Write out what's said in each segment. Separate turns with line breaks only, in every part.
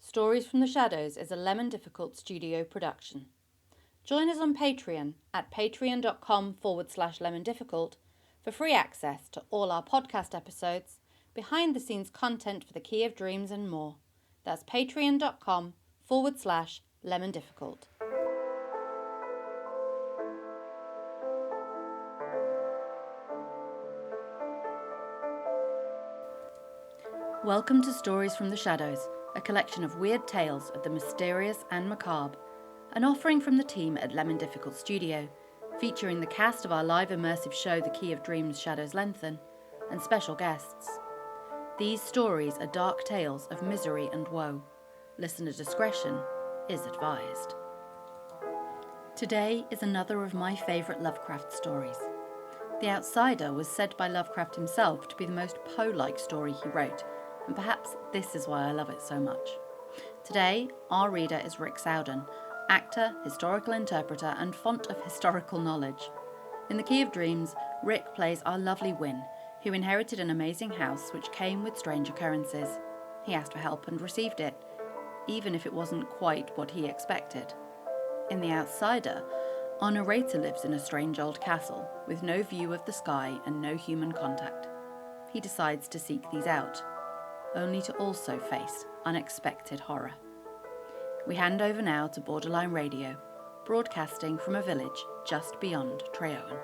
Stories from the Shadows is a Lemon Difficult studio production. Join us on Patreon at patreon.com/lemondifficult for free access to all our podcast episodes, behind-the-scenes content for the Key of Dreams and more. That's patreon.com/lemondifficult. Welcome to Stories from the Shadows, a collection of weird tales of the mysterious and macabre, an offering from the team at Lemon Difficult Studio, featuring the cast of our live immersive show The Key of Dreams Lengthen, and special guests. These stories are dark tales of misery and woe. Listener discretion is advised. Today is another of my favourite Lovecraft stories. The Outsider was said by Lovecraft himself to be the most Poe-like story he wrote, and perhaps this is why I love it so much. Today, our reader is Rik Sowden, actor, historical interpreter, and font of historical knowledge. In The Key of Dreams, Rik plays our lovely Wynne, who inherited an amazing house which came with strange occurrences. He asked for help and received it, even if it wasn't quite what he expected. In The Outsider, our narrator lives in a strange old castle, with no view of the sky and no human contact. He decides to seek these out, only to also face unexpected horror. We hand over now to Borderline Radio, broadcasting from a village just beyond Treowen.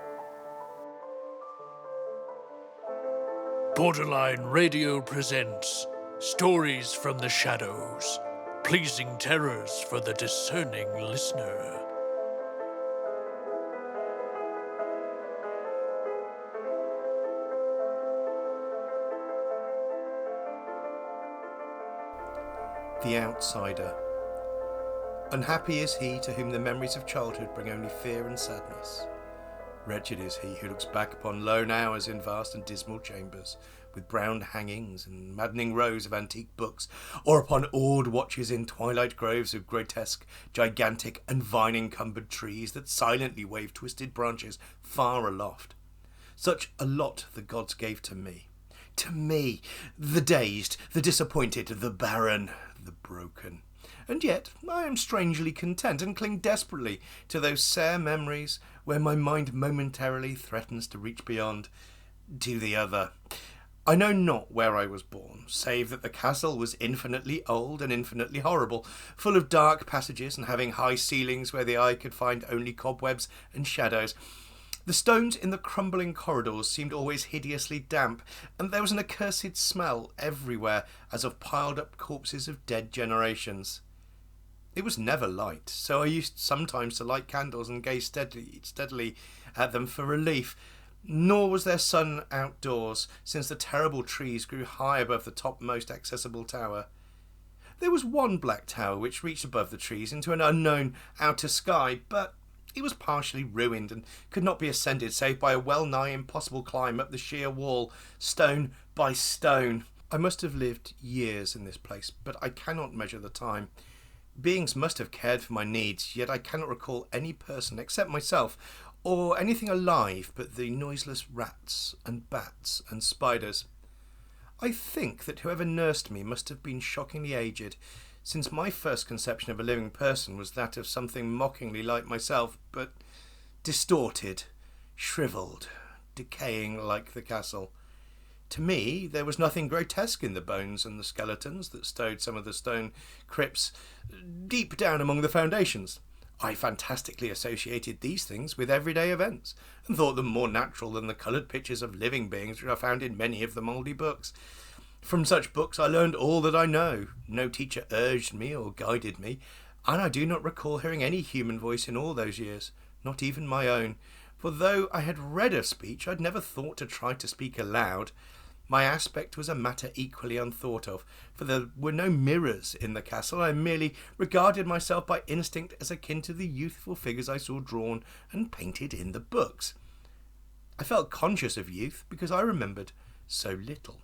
Borderline Radio presents Stories from the Shadows, pleasing terrors for the discerning listener.
The Outsider. Unhappy is he to whom the memories of childhood bring only fear and sadness. Wretched is he who looks back upon lone hours in vast and dismal chambers, with brown hangings and maddening rows of antique books, or upon awed watches in twilight groves of grotesque, gigantic, and vine-encumbered trees that silently wave twisted branches far aloft. Such a lot the gods gave to me. To me, the dazed, the disappointed, the barren, the broken. And yet I am strangely content and cling desperately to those sere memories where my mind momentarily threatens to reach beyond to the other. I know not where I was born, save that the castle was infinitely old and infinitely horrible, full of dark passages and having high ceilings where the eye could find only cobwebs and shadows. The stones in the crumbling corridors seemed always hideously damp, and there was an accursed smell everywhere as of piled-up corpses of dead generations. It was never light, so I used sometimes to light candles and gaze steadily at them for relief. Nor was there sun outdoors, since the terrible trees grew high above the topmost accessible tower. There was one black tower which reached above the trees into an unknown outer sky, but it was partially ruined and could not be ascended save by a well-nigh impossible climb up the sheer wall, stone by stone. I must have lived years in this place, but I cannot measure the time. Beings must have cared for my needs, yet I cannot recall any person except myself, or anything alive but the noiseless rats and bats and spiders. I think that whoever nursed me must have been shockingly aged, since my first conception of a living person was that of something mockingly like myself, but distorted, shriveled, decaying like the castle. To me, there was nothing grotesque in the bones and the skeletons that stowed some of the stone crypts deep down among the foundations. I fantastically associated these things with everyday events, and thought them more natural than the coloured pictures of living beings which are found in many of the mouldy books. From such books I learned all that I know. No teacher urged me or guided me, and I do not recall hearing any human voice in all those years, not even my own, for though I had read of speech, I'd never thought to try to speak aloud. My aspect was a matter equally unthought of, for there were no mirrors in the castle. I merely regarded myself by instinct as akin to the youthful figures I saw drawn and painted in the books. I felt conscious of youth because I remembered so little.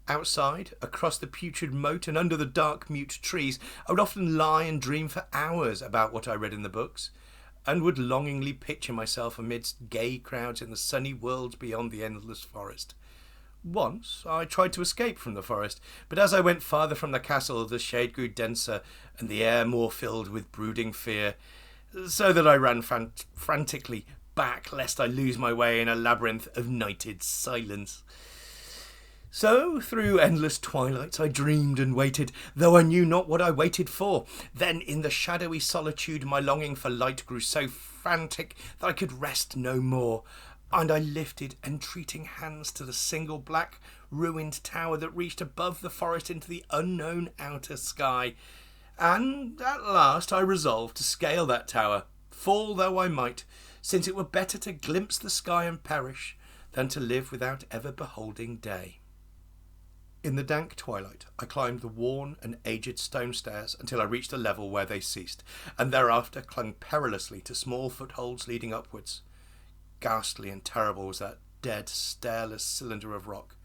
Outside, across the putrid moat and under the dark mute trees, I would often lie and dream for hours about what I read in the books, and would longingly picture myself amidst gay crowds in the sunny world beyond the endless forest. Once I tried to escape from the forest, but as I went farther from the castle, the shade grew denser and the air more filled with brooding fear, so that I ran frantically back lest I lose my way in a labyrinth of nighted silence. So, through endless twilights I dreamed and waited, though I knew not what I waited for. Then, in the shadowy solitude, my longing for light grew so frantic that I could rest no more, and I lifted entreating hands to the single black, ruined tower that reached above the forest into the unknown outer sky. And at last I resolved to scale that tower, fall though I might, since it were better to glimpse the sky and perish than to live without ever beholding day. In the dank twilight, I climbed the worn and aged stone stairs until I reached a level where they ceased, and thereafter clung perilously to small footholds leading upwards. Ghastly and terrible was that dead, stairless cylinder of rock,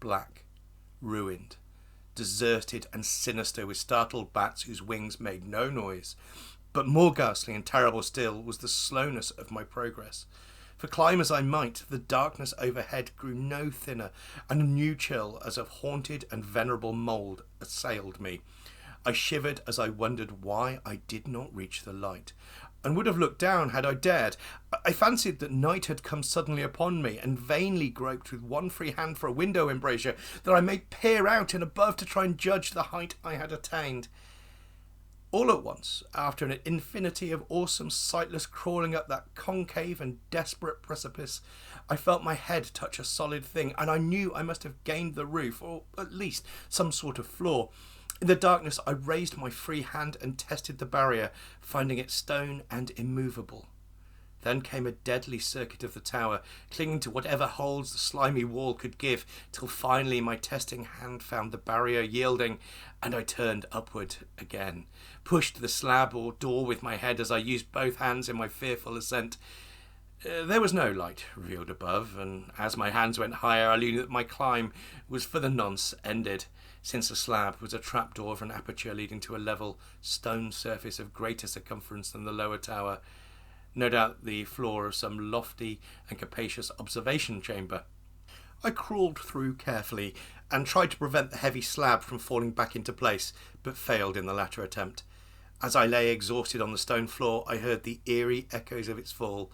black, ruined, deserted and sinister with startled bats whose wings made no noise. But more ghastly and terrible still was the slowness of my progress. For climb as I might, the darkness overhead grew no thinner, and a new chill as of haunted and venerable mould assailed me. I shivered as I wondered why I did not reach the light, and would have looked down had I dared. I fancied that night had come suddenly upon me, and vainly groped with one free hand for a window embrasure, that I might peer out and above to try and judge the height I had attained. All at once, after an infinity of awesome sightless crawling up that concave and desperate precipice, I felt my head touch a solid thing, and I knew I must have gained the roof, or at least some sort of floor. In the darkness I raised my free hand and tested the barrier, finding it stone and immovable. Then came a deadly circuit of the tower, clinging to whatever holds the slimy wall could give, till finally my testing hand found the barrier yielding, and I turned upward again, pushed the slab or door with my head as I used both hands in my fearful ascent. There was no light revealed above, and as my hands went higher I knew that my climb was for the nonce ended, since the slab was a trapdoor of an aperture leading to a level stone surface of greater circumference than the lower tower, no doubt the floor of some lofty and capacious observation chamber. I crawled through carefully and tried to prevent the heavy slab from falling back into place, but failed in the latter attempt. As I lay exhausted on the stone floor, I heard the eerie echoes of its fall,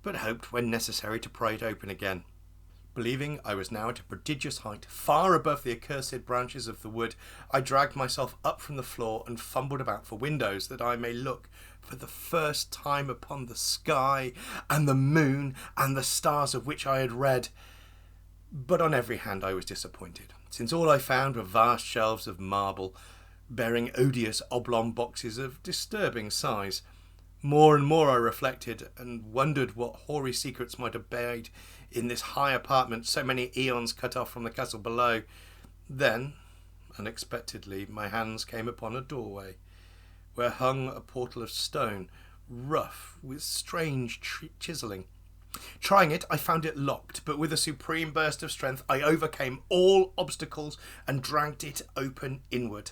but hoped when necessary to pry it open again. Believing I was now at a prodigious height, far above the accursed branches of the wood, I dragged myself up from the floor and fumbled about for windows, that I may look for the first time upon the sky and the moon and the stars of which I had read. But on every hand I was disappointed, since all I found were vast shelves of marble, bearing odious oblong boxes of disturbing size. More and more I reflected, and wondered what hoary secrets might have buried in this high apartment so many eons cut off from the castle below. Then, unexpectedly, my hands came upon a doorway, where hung a portal of stone, rough with strange chiselling. Trying it, I found it locked, but with a supreme burst of strength I overcame all obstacles and dragged it open inward.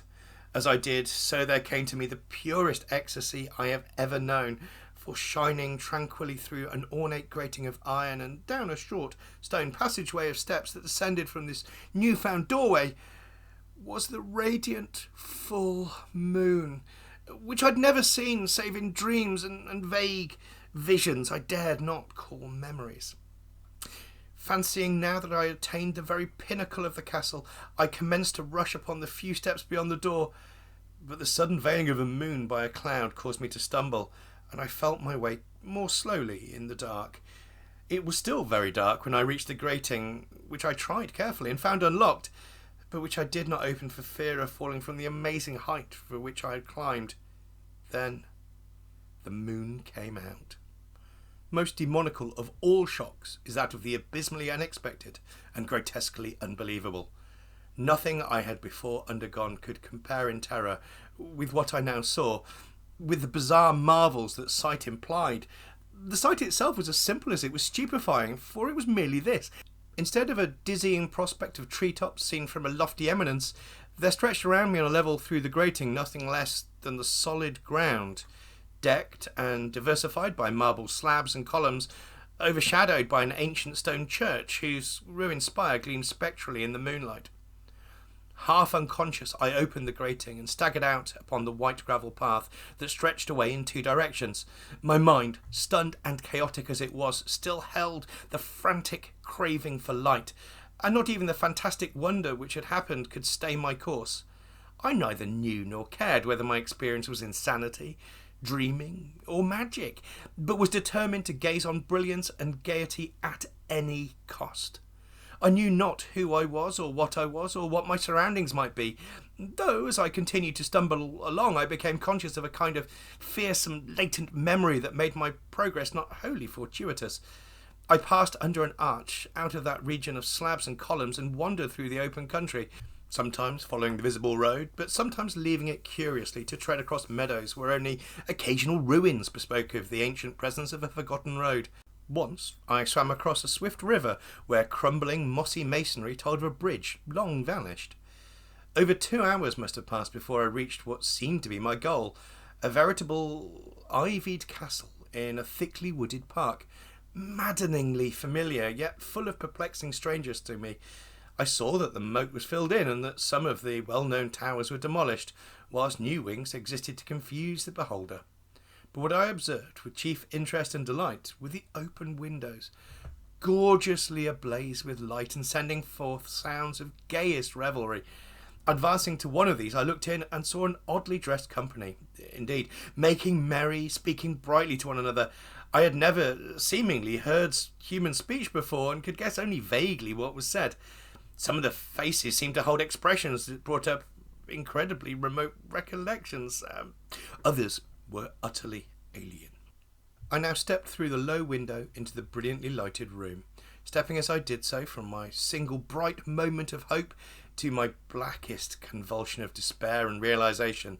As I did, so there came to me the purest ecstasy I have ever known, for shining tranquilly through an ornate grating of iron and down a short stone passageway of steps that descended from this new-found doorway was the radiant full moon, which I'd never seen save in dreams and vague visions I dared not call memories. Fancying now that I had attained the very pinnacle of the castle, I commenced to rush upon the few steps beyond the door, but the sudden veiling of a moon by a cloud caused me to stumble, and I felt my way more slowly in the dark. It was still very dark when I reached the grating, which I tried carefully and found unlocked, but which I did not open for fear of falling from the amazing height for which I had climbed. Then the moon came out. Most demoniacal of all shocks is that of the abysmally unexpected and grotesquely unbelievable. Nothing I had before undergone could compare in terror with what I now saw, with the bizarre marvels that sight implied. The sight itself was as simple as it was stupefying, for it was merely this. Instead of a dizzying prospect of treetops seen from a lofty eminence, there stretched around me on a level through the grating nothing less than the solid ground, decked and diversified by marble slabs and columns, overshadowed by an ancient stone church whose ruined spire gleamed spectrally in the moonlight. Half unconscious, I opened the grating and staggered out upon the white gravel path that stretched away in two directions. My mind, stunned and chaotic as it was, still held the frantic craving for light, and not even the fantastic wonder which had happened could stay my course. I neither knew nor cared whether my experience was insanity, dreaming, or magic, but was determined to gaze on brilliance and gaiety at any cost. I knew not who I was, or what my surroundings might be, though as I continued to stumble along I became conscious of a kind of fearsome latent memory that made my progress not wholly fortuitous. I passed under an arch out of that region of slabs and columns and wandered through the open country, sometimes following the visible road, but sometimes leaving it curiously to tread across meadows where only occasional ruins bespoke of the ancient presence of a forgotten road. Once I swam across a swift river where crumbling mossy masonry told of a bridge long vanished. Over 2 hours must have passed before I reached what seemed to be my goal, a veritable ivied castle in a thickly wooded park, maddeningly familiar yet full of perplexing strangers to me. I saw that the moat was filled in and that some of the well-known towers were demolished, whilst new wings existed to confuse the beholder. But what I observed with chief interest and delight were the open windows, gorgeously ablaze with light and sending forth sounds of gayest revelry. Advancing to one of these, I looked in and saw an oddly dressed company, indeed, making merry, speaking brightly to one another. I had never seemingly heard human speech before and could guess only vaguely what was said. Some of the faces seemed to hold expressions that brought up incredibly remote recollections. Others were utterly alien. I now stepped through the low window into the brilliantly lighted room, stepping as I did so from my single bright moment of hope to my blackest convulsion of despair and realization.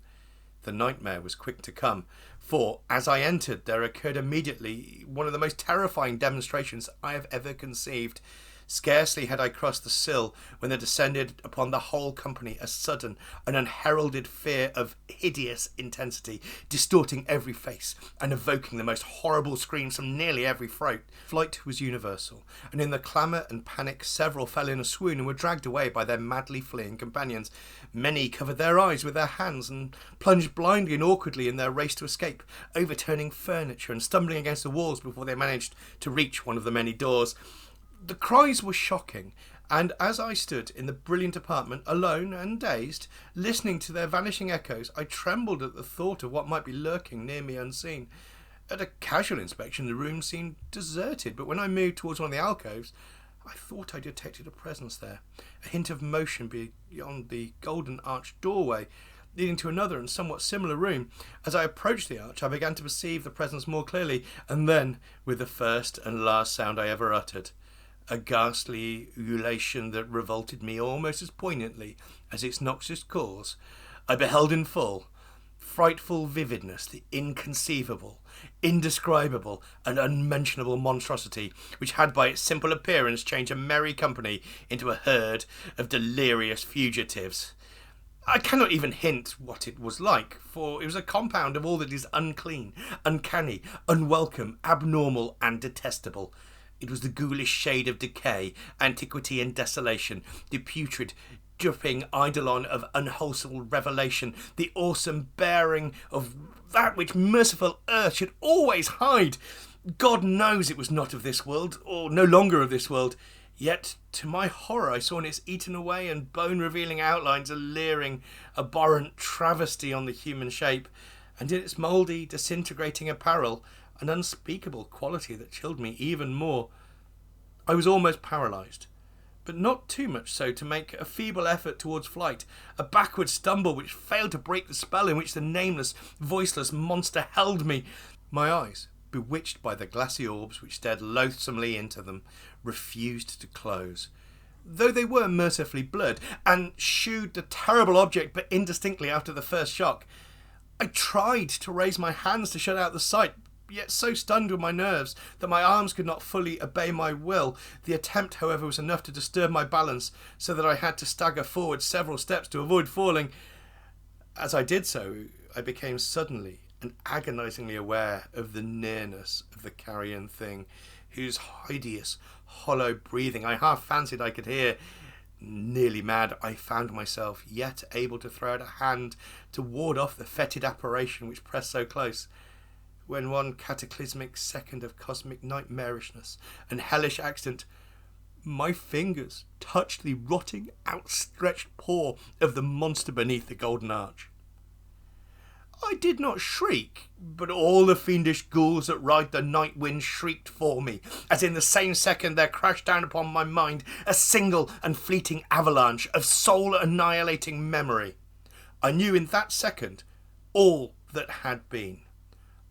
The nightmare was quick to come, for as I entered there occurred immediately one of the most terrifying demonstrations I have ever conceived. Scarcely had I crossed the sill when there descended upon the whole company a sudden and unheralded fear of hideous intensity, distorting every face and evoking the most horrible screams from nearly every throat. Flight was universal, and in the clamour and panic several fell in a swoon and were dragged away by their madly fleeing companions. Many covered their eyes with their hands and plunged blindly and awkwardly in their race to escape, overturning furniture and stumbling against the walls before they managed to reach one of the many doors. The cries were shocking, and as I stood in the brilliant apartment, alone and dazed, listening to their vanishing echoes, I trembled at the thought of what might be lurking near me unseen. At a casual inspection, the room seemed deserted, but when I moved towards one of the alcoves, I thought I detected a presence there, a hint of motion beyond the golden arched doorway, leading to another and somewhat similar room. As I approached the arch, I began to perceive the presence more clearly, and then, with the first and last sound I ever uttered, a ghastly ululation that revolted me almost as poignantly as its noxious cause, I beheld in full, frightful vividness, the inconceivable, indescribable, and unmentionable monstrosity which had by its simple appearance changed a merry company into a herd of delirious fugitives. I cannot even hint what it was like, for it was a compound of all that is unclean, uncanny, unwelcome, abnormal, and detestable. It was the ghoulish shade of decay, antiquity and desolation, the putrid, dripping eidolon of unwholesome revelation, the awesome bearing of that which merciful earth should always hide. God knows it was not of this world, or no longer of this world. Yet, to my horror, I saw in its eaten away and bone-revealing outlines a leering, abhorrent travesty on the human shape, and in its mouldy, disintegrating apparel, an unspeakable quality that chilled me even more. I was almost paralysed, but not too much so to make a feeble effort towards flight, a backward stumble which failed to break the spell in which the nameless, voiceless monster held me. My eyes, bewitched by the glassy orbs which stared loathsomely into them, refused to close, though they were mercifully blurred, and shewed the terrible object but indistinctly after the first shock. I tried to raise my hands to shut out the sight, yet so stunned were my nerves that my arms could not fully obey my will. The attempt, however, was enough to disturb my balance, so that I had to stagger forward several steps to avoid falling. As I did so, I became suddenly and agonisingly aware of the nearness of the carrion thing, whose hideous, hollow breathing I half fancied I could hear. Nearly mad, I found myself yet able to throw out a hand to ward off the fetid apparition which pressed so close, when one cataclysmic second of cosmic nightmarishness and hellish accident, my fingers touched the rotting, outstretched paw of the monster beneath the golden arch. I did not shriek, but all the fiendish ghouls that ride the night wind shrieked for me, as in the same second there crashed down upon my mind a single and fleeting avalanche of soul-annihilating memory. I knew in that second all that had been.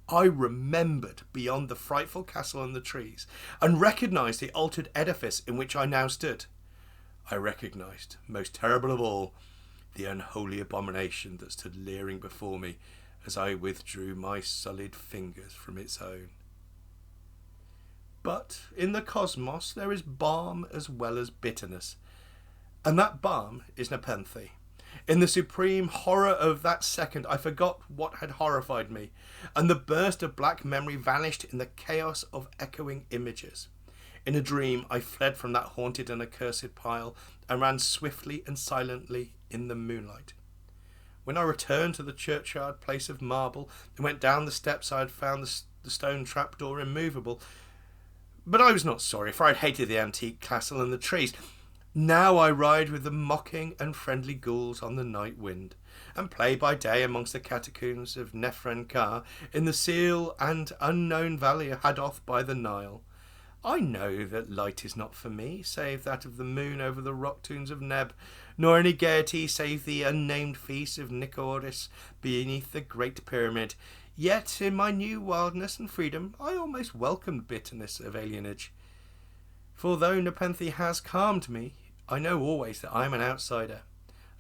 I remembered beyond the frightful castle and the trees, and recognised the altered edifice in which I now stood. I recognised, most terrible of all, the unholy abomination that stood leering before me as I withdrew my sullied fingers from its own. But in the cosmos there is balm as well as bitterness, and that balm is nepenthe. In the supreme horror of that second I forgot what had horrified me, and the burst of black memory vanished in the chaos of echoing images. In a dream I fled from that haunted and accursed pile, and ran swiftly and silently in the moonlight. When I returned to the churchyard place of marble and went down the steps, I had found the stone trapdoor immovable. But I was not sorry, for I had hated the antique castle and the trees. Now I ride with the mocking and friendly ghouls on the night wind, and play by day amongst the catacombs of Nefren-Ka in the seal and unknown valley of Hadoth by the Nile. I know that light is not for me, save that of the moon over the rock tombs of Neb, nor any gaiety save the unnamed feast of Nicoris beneath the Great Pyramid. Yet in my new wildness and freedom I almost welcomed bitterness of alienage. For though nepenthe has calmed me, I know always that I am an outsider,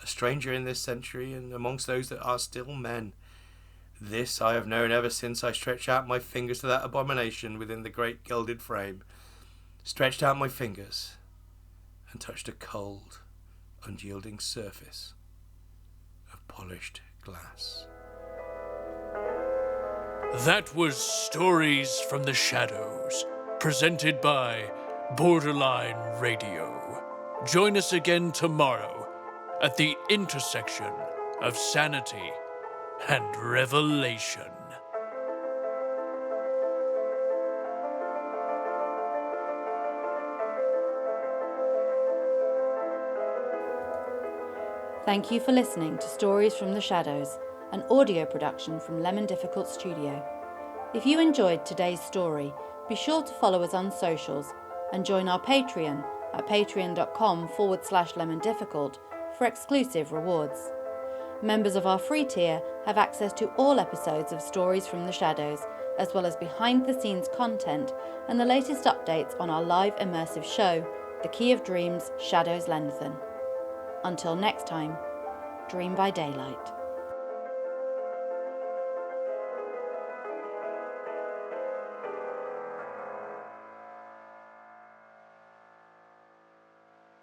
a stranger in this century and amongst those that are still men. This I have known ever since I stretched out my fingers to that abomination within the great gilded frame, stretched out my fingers and touched a cold, unyielding surface of polished glass.
That was Stories from the Shadows, presented by Borderline Radio. Join us again tomorrow at the intersection of sanity and revelation.
Thank you for listening to Stories from the Shadows, an audio production from Lemon Difficult Studio. If you enjoyed today's story, be sure to follow us on socials and join our Patreon at patreon.com/lemondifficult for exclusive rewards. Members of our free tier have access to all episodes of Stories from the Shadows, as well as behind-the-scenes content and the latest updates on our live immersive show, The Key of Dreams Shadows Lengthen. Until next time, dream by daylight.